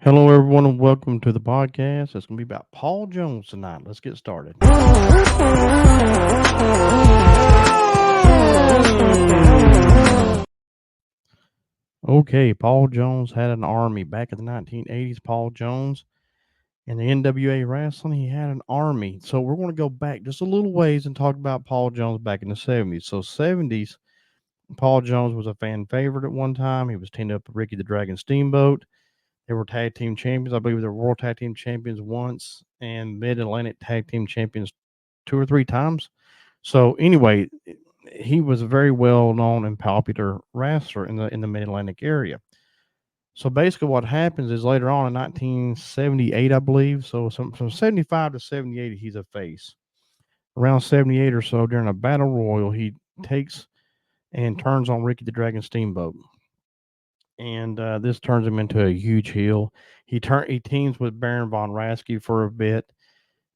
Hello, everyone, and welcome to the podcast. It's going to be about Paul Jones tonight. Let's get started. Okay, Paul Jones had an army back in the 1980s. Paul Jones in the NWA wrestling, he had an army. So we're going to go back just a little ways and talk about Paul Jones back in the 70s. So 70s, Paul Jones was a fan favorite at one time. He was teamed up with Ricky the Dragon Steamboat. They were tag team champions. I believe they were world tag team champions once and mid Atlantic tag team champions two or three times. So anyway, he was a very well known and popular wrestler in the Mid Atlantic area. So basically, what happens is later on in 1978, I believe. So from 75 to 78, he's a face. Around 78 or so, during a battle royal, he takes and turns on Ricky the Dragon Steamboat, and this turns him into a huge heel. He teams with Baron von Raschke for a bit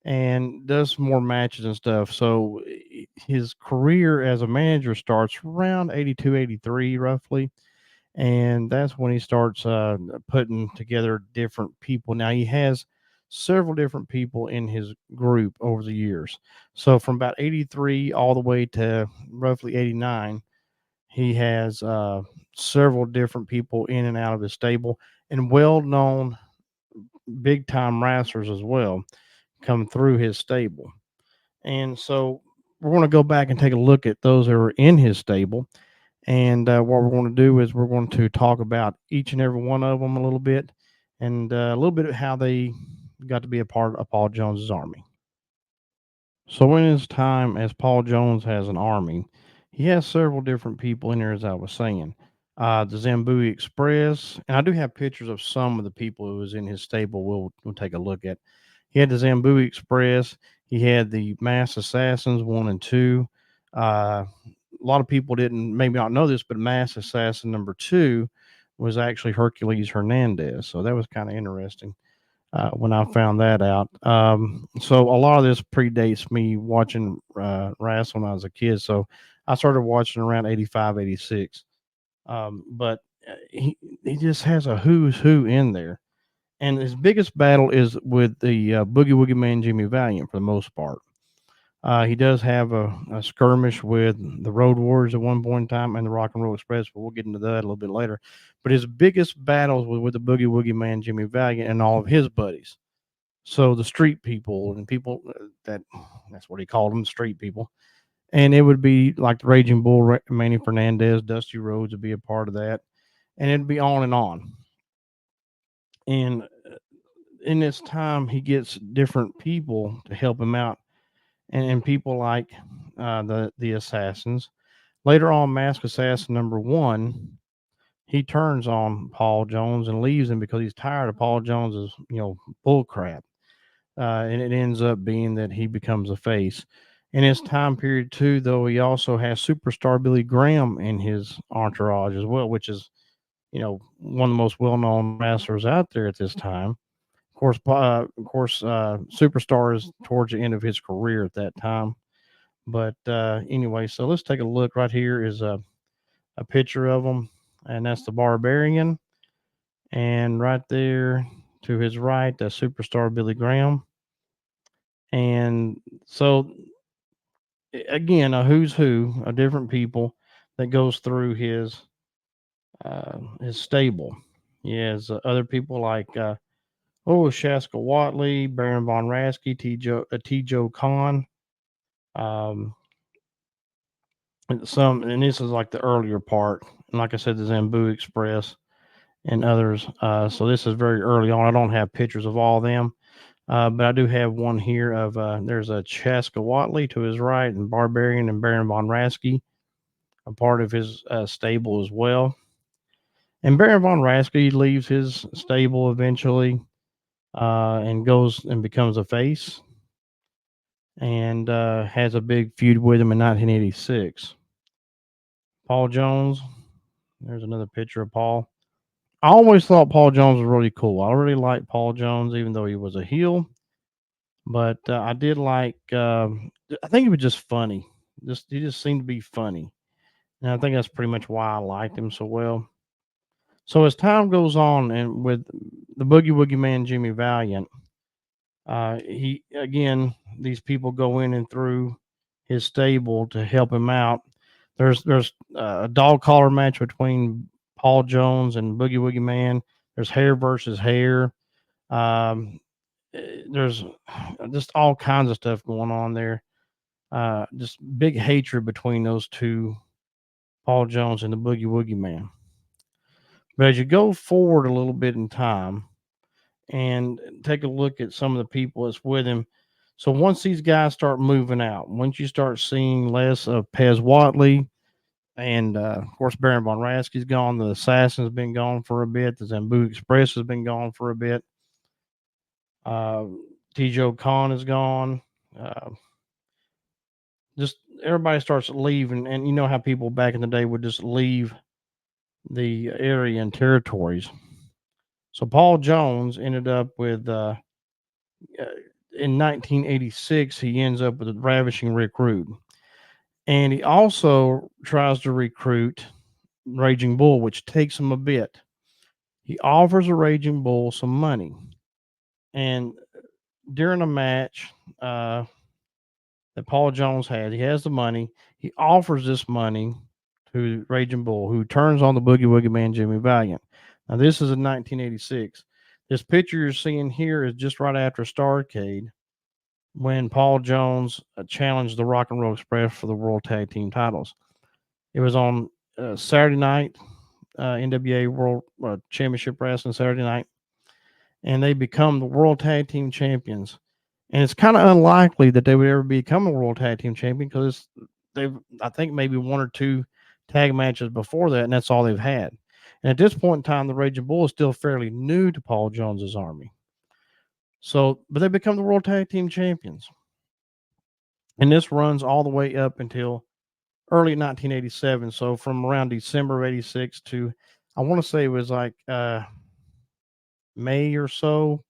and does some more matches and stuff. So his career as a manager starts around 82, 83, roughly. And that's when he starts putting together different people. Now, he has several different people in his group over the years. So from about 83 all the way to roughly 89, he has several different people in and out of his stable and well known big time wrestlers as well come through his stable. And so we're going to go back and take a look at those that are in his stable. And what we're going to do is we're going to talk about each and every one of them a little bit and a little bit of how they got to be a part of Paul Jones's army. So in his time as Paul Jones has an army, he has several different people in there, as I was saying. The Zambui Express, and I do have pictures of some of the people who was in his stable. We'll take a look at. He had the Zambui Express. He had the Mass Assassins 1 and 2. A lot of people didn't maybe not know this, but Mass Assassin number 2 was actually Hercules Hernandez. So that was kind of interesting when I found that out. So a lot of this predates me watching wrestling when I was a kid. So I started watching around 85, 86. But he just has a who's who in there. And his biggest battle is with the Boogie Woogie Man Jimmy Valiant for the most part. He does have a skirmish with the Road Warriors at one point in time and the Rock and Roll Express, but we'll get into that a little bit later. But his biggest battles was with the Boogie Woogie Man Jimmy Valiant and all of his buddies. So the street people and people that's what he called them, street people. And it would be like the Raging Bull, Manny Fernandez, Dusty Rhodes would be a part of that. And it'd be on and on. And in this time, he gets different people to help him out. And people like the assassins. Later on, Mask Assassin number 1, he turns on Paul Jones and leaves him because he's tired of Paul Jones's, bull crap. And it ends up being that he becomes a face. In his time period too, though, he also has superstar Billy Graham in his entourage as well, which is one of the most well-known wrestlers out there at this time. Superstar is towards the end of his career at that time. But anyway, so let's take a look. Right here is a picture of him, and that's the Barbarian. And right there to his right, the superstar Billy Graham. And so again, a who's who of different people that goes through his stable. He has other people like Shaska Watley, Baron von Raschke, T. Joe Khan, um, and this is like the earlier part. And like I said, the Zambu Express and others. So this is very early on. I don't have pictures of all of them, but I do have one here of there's a Chaska Watley to his right, and Barbarian and Baron von Raschke, a part of his stable as well. And Baron von Raschke leaves his stable eventually and goes and becomes a face and has a big feud with him in 1986. Paul Jones, there's another picture of Paul. I always thought Paul Jones was really cool. I really liked Paul Jones, even though he was a heel. But I did like. I think he was just funny. He just seemed to be funny, and I think that's pretty much why I liked him so well. So as time goes on, and with the Boogie Woogie Man, Jimmy Valiant, these people go in and through his stable to help him out. There's a dog collar match between Paul Jones and Boogie Woogie Man. There's hair versus hair. Um, there's just all kinds of stuff going on there. Just big hatred between those two, Paul Jones and the Boogie Woogie Man. But as you go forward a little bit in time and take a look at some of the people that's with him, so once these guys start moving out, once you start seeing less of Pez Watley, and of course Baron von Raschke's gone, the Assassin's been gone for a bit, the Zambu Express has been gone for a bit, uh, T.J. Khan is gone. Uh, just everybody starts leaving, and you know how people back in the day would just leave the area and territories. So Paul Jones ended up with uh, in 1986 he ends up with ravishing Rick Rude, and he also tries to recruit Raging Bull, which takes him a bit. He offers a Raging Bull some money, and during a match that Paul Jones has, he has the money. He offers this money to Raging Bull, who turns on the Boogie Woogie Man, Jimmy Valiant. Now, this is in 1986. This picture you're seeing here is just right after Starrcade when Paul Jones challenged the Rock and Roll Express for the World Tag Team titles. It was on Saturday night, NWA World Championship Wrestling Saturday night, and they become the World Tag Team Champions. And it's kind of unlikely that they would ever become a World Tag Team Champion because they've, I think, maybe one or two tag matches before that, and that's all they've had. And at this point in time, the Raging Bull is still fairly new to Paul Jones's army. So, but they become the World Tag Team Champions. And this runs all the way up until early 1987. So from around December of 86 to, I want to say it was like May or so.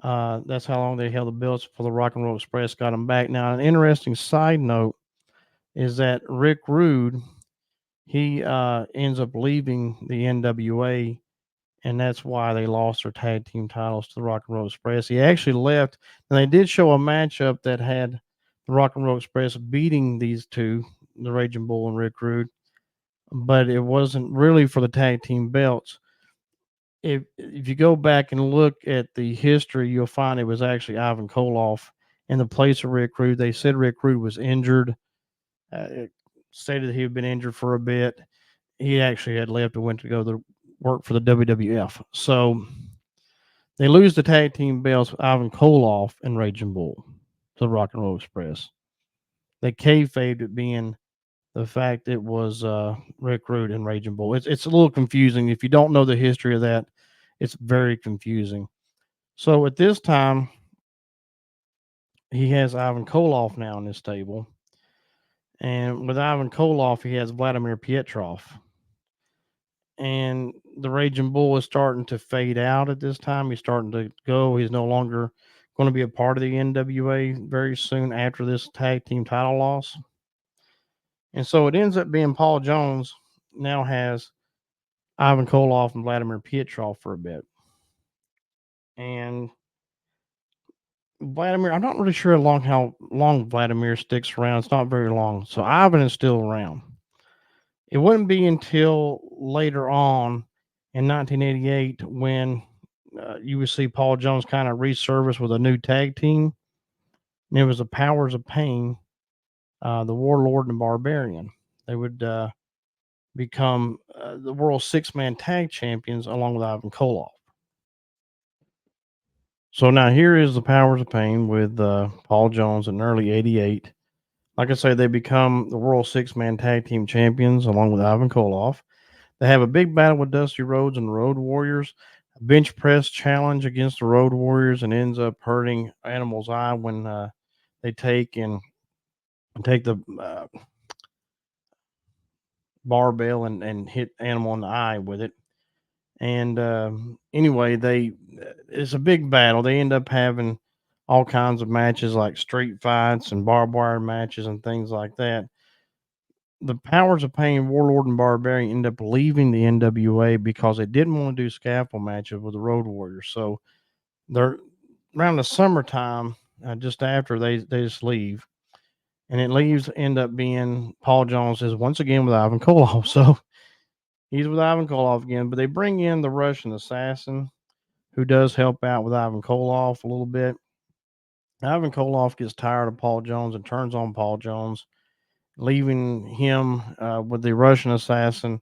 That's how long they held the belts for the Rock and Roll Express, got them back. Now, an interesting side note is that Rick Rude, he ends up leaving the NWA, and that's why they lost their tag team titles to the Rock and Roll Express. He actually left, and they did show a matchup that had the Rock and Roll Express beating these two, the Raging Bull and Rick Rude, but it wasn't really for the tag team belts. If you go back and look at the history, you'll find it was actually Ivan Koloff in the place of Rick Rude. They said Rick Rude was injured. It stated that he had been injured for a bit. He actually had left and went to go to work for the WWF. So they lose the tag team belts with Ivan Koloff and Raging Bull to the Rock and Roll Express. They kayfabed it being the fact it was Rick Rude and Raging Bull. It's a little confusing. If you don't know the history of that, it's very confusing. So at this time, he has Ivan Koloff now in his stable. And with Ivan Koloff, he has Vladimir Pietrov. And the Raging Bull is starting to fade out at this time. He's starting to go. He's no longer going to be a part of the NWA very soon after this tag team title loss. And so it ends up being Paul Jones now has Ivan Koloff and Vladimir Pietrov for a bit. And Vladimir, I'm not really sure how long Vladimir sticks around. It's not very long. So Ivan is still around. It wouldn't be until later on in 1988 when you would see Paul Jones kind of resurface with a new tag team. And it was the Powers of Pain, the Warlord and the Barbarian. They would become the World Six-Man Tag Champions along with Ivan Koloff. So now here is the Powers of Pain with Paul Jones in early '88. Like I say, they become the World Six-Man Tag Team Champions along with Ivan Koloff. They have a big battle with Dusty Rhodes and the Road Warriors. A bench press challenge against the Road Warriors and ends up hurting Animal's eye when they take the barbell and hit Animal in the eye with it. And anyway, it's a big battle. They end up having all kinds of matches like street fights and barbed wire matches and things like that. the powers of pain, Warlord and Barbarian, end up leaving the NWA because they didn't want to do scaffold matches with the Road Warriors. So they're around the summertime, just after they just leave, and it leaves end up being Paul Jones is once again with Ivan Koloff. So he's with Ivan Koloff again, but they bring in the Russian Assassin, who does help out with Ivan Koloff a little bit. Ivan Koloff gets tired of Paul Jones and turns on Paul Jones, leaving him with the Russian Assassin.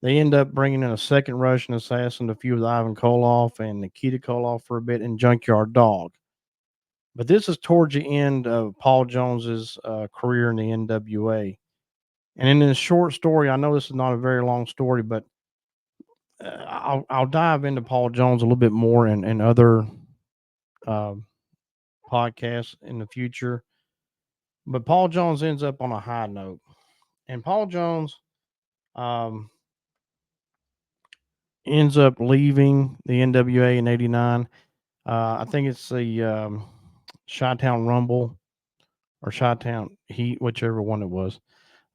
They end up bringing in a second Russian assassin to feud with Ivan Koloff and Nikita Koloff for a bit, and Junkyard Dog. But this is towards the end of Paul Jones's career in the NWA. And in this short story, I know this is not a very long story, but I'll dive into Paul Jones a little bit more in other uh, podcasts in the future. But Paul Jones ends up on a high note, and Paul Jones um, ends up leaving the NWA in '89. I think it's the Chi-Town Rumble or Chi-Town Heat, whichever one it was,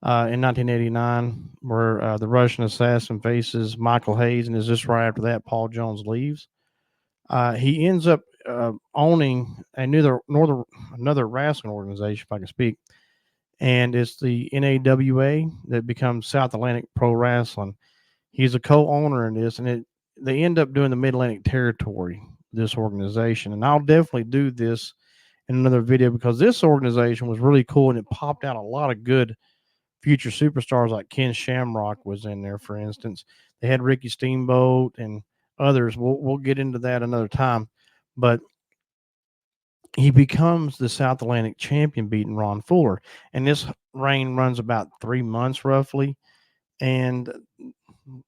in 1989, where the Russian assassin faces Michael Hayes, and is just right after that Paul Jones leaves. He ends up owning another wrestling organization, if I can speak, and it's the NAWA that becomes South Atlantic Pro Wrestling. He's a co-owner in this, and they end up doing the Mid Atlantic Territory, this organization, and I'll definitely do this in another video because this organization was really cool and it popped out a lot of good future superstars like Ken Shamrock was in there, for instance. They had Ricky Steamboat and others. We'll get into that another time, but he becomes the South Atlantic champion, beating Ron Fuller, and this reign runs about 3 months roughly. And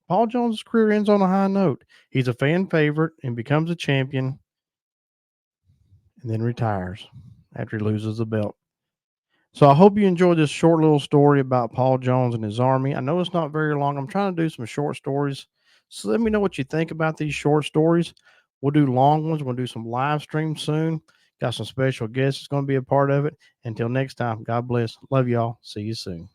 Paul Jones' career ends on a high note. He's a fan favorite and becomes a champion, and then retires after he loses the belt. So I hope you enjoyed this short little story about Paul Jones and his army. I know it's not very long. I'm trying to do some short stories. So let me know what you think about these short stories. We'll do long ones. We'll do some live streams soon. Got some special guests that's going to be a part of it. Until next time, God bless. Love y'all. See you soon.